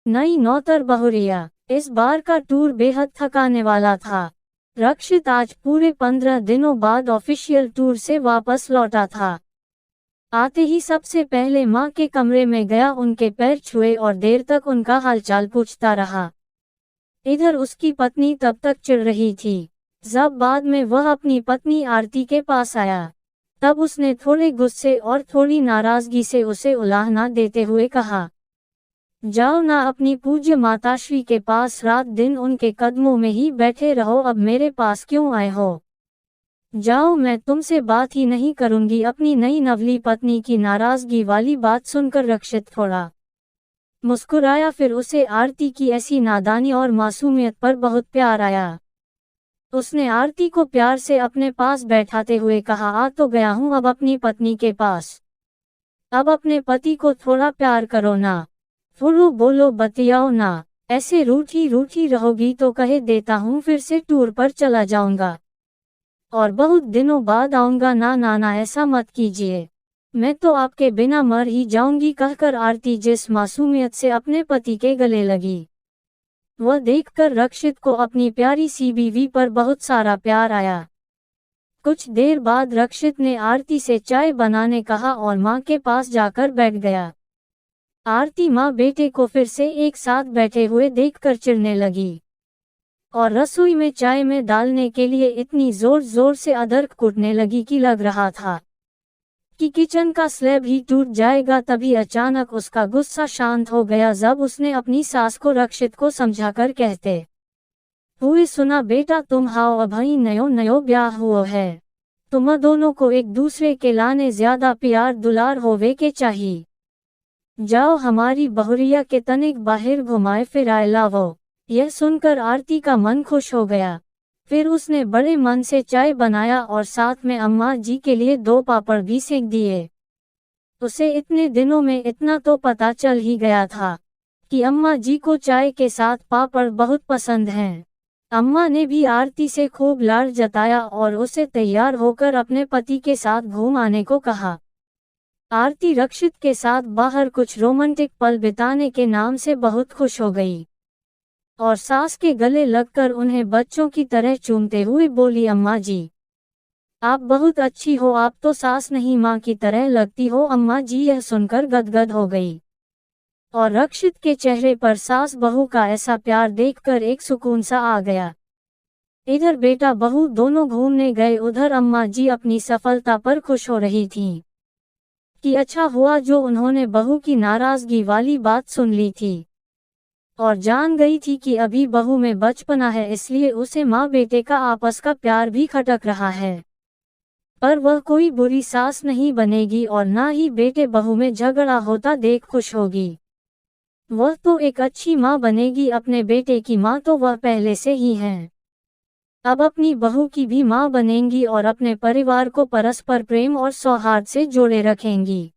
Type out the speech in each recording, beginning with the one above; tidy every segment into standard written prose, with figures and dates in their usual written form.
नई नौतर बहुरिया। इस बार का टूर बेहद थकाने वाला था। रक्षित आज पूरे 15 दिनों बाद ऑफिशियल टूर से वापस लौटा था। आते ही सबसे पहले माँ के कमरे में गया, उनके पैर छुए और देर तक उनका हालचाल पूछता रहा। इधर उसकी पत्नी तब तक चिढ़ रही थी। जब बाद में वह अपनी पत्नी आरती के पास आया, तब उसने थोड़े गुस्से और थोड़ी नाराजगी से उसे उलाहना देते हुए कहा, जाओ ना अपनी पूज्य माताश्री के पास, रात दिन उनके कदमों में ही बैठे रहो, अब मेरे पास क्यों आए हो? जाओ, मैं तुमसे बात ही नहीं करूंगी। अपनी नई नवली पत्नी की नाराजगी वाली बात सुनकर रक्षित थोड़ा मुस्कुराया, फिर उसे आरती की ऐसी नादानी और मासूमियत पर बहुत प्यार आया। उसने आरती को प्यार से अपने पास बैठाते हुए कहा, आ तो गया हूँ अब अपनी पत्नी के पास। अब अपने पति को थोड़ा प्यार करो ना, थोड़ा बोलो, बतियाओ ना। ऐसे रूठी रूठी रहोगी तो कहे देता हूँ फिर से टूर पर चला जाऊंगा और बहुत दिनों बाद आऊंगा। ना ना ना, ऐसा मत कीजिए, मैं तो आपके बिना मर ही जाऊंगी, कहकर आरती जिस मासूमियत से अपने पति के गले लगी, वह देखकर रक्षित को अपनी प्यारी सी बीवी पर बहुत सारा प्यार आया। कुछ देर बाद रक्षित ने आरती से चाय बनाने कहा और माँ के पास जाकर बैठ गया। आरती माँ बेटे को फिर से एक साथ बैठे हुए देखकर चिढ़ने लगी और रसोई में चाय में डालने के लिए इतनी जोर जोर से अदरक कूटने लगी कि लग रहा था कि किचन का स्लैब ही टूट जाएगा। तभी अचानक उसका गुस्सा शांत हो गया जब उसने अपनी सास को रक्षित को समझाकर कहते हुए सुना, बेटा तुम हाओ अभी नयो नयो ब्याह हुआ है, तुम दोनों को एक दूसरे के लाने ज्यादा प्यार दुलार होवे के चाहिए। जाओ हमारी बहुरिया के तनिक बाहर घुमाए फिराए लावो। यह सुनकर आरती का मन खुश हो गया। फिर उसने बड़े मन से चाय बनाया और साथ में अम्मा जी के लिए 2 पापड़ भी सेक दिए। उसे इतने दिनों में इतना तो पता चल ही गया था कि अम्मा जी को चाय के साथ पापड़ बहुत पसंद हैं। अम्मा ने भी आरती से खूब लाड़ जताया और उसे तैयार होकर अपने पति के साथ घूम आने को कहा। आरती रक्षित के साथ बाहर कुछ रोमांटिक पल बिताने के नाम से बहुत खुश हो गई और सास के गले लगकर उन्हें बच्चों की तरह चूमते हुए बोली, अम्मा जी आप बहुत अच्छी हो, आप तो सास नहीं माँ की तरह लगती हो। अम्मा जी यह सुनकर गदगद हो गई और रक्षित के चेहरे पर सास बहू का ऐसा प्यार देखकर एक सुकून सा आ गया। इधर बेटा बहू दोनों घूमने गए, उधर अम्मा जी अपनी सफलता पर खुश हो रही थीं कि अच्छा हुआ जो उन्होंने बहू की नाराजगी वाली बात सुन ली थी और जान गई थी कि अभी बहू में बचपना है, इसलिए उसे माँ बेटे का आपस का प्यार भी खटक रहा है। पर वह कोई बुरी सास नहीं बनेगी और ना ही बेटे बहू में झगड़ा होता देख खुश होगी। वह तो एक अच्छी माँ बनेगी, अपने बेटे की माँ तो वह पहले से ही है, अब अपनी बहू की भी माँ बनेंगी और अपने परिवार को परस्पर प्रेम और सौहार्द से जोड़े रखेंगी।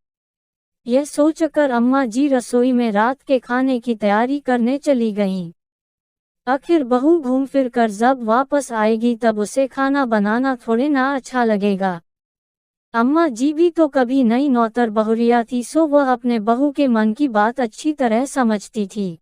यह सोचकर अम्मा जी रसोई में रात के खाने की तैयारी करने चली गईं। आखिर बहू घूम फिर कर जब वापस आएगी तब उसे खाना बनाना थोड़े ना अच्छा लगेगा। अम्मा जी भी तो कभी नई नौतर बहुरिया थी, सो वह अपने बहू के मन की बात अच्छी तरह समझती थी।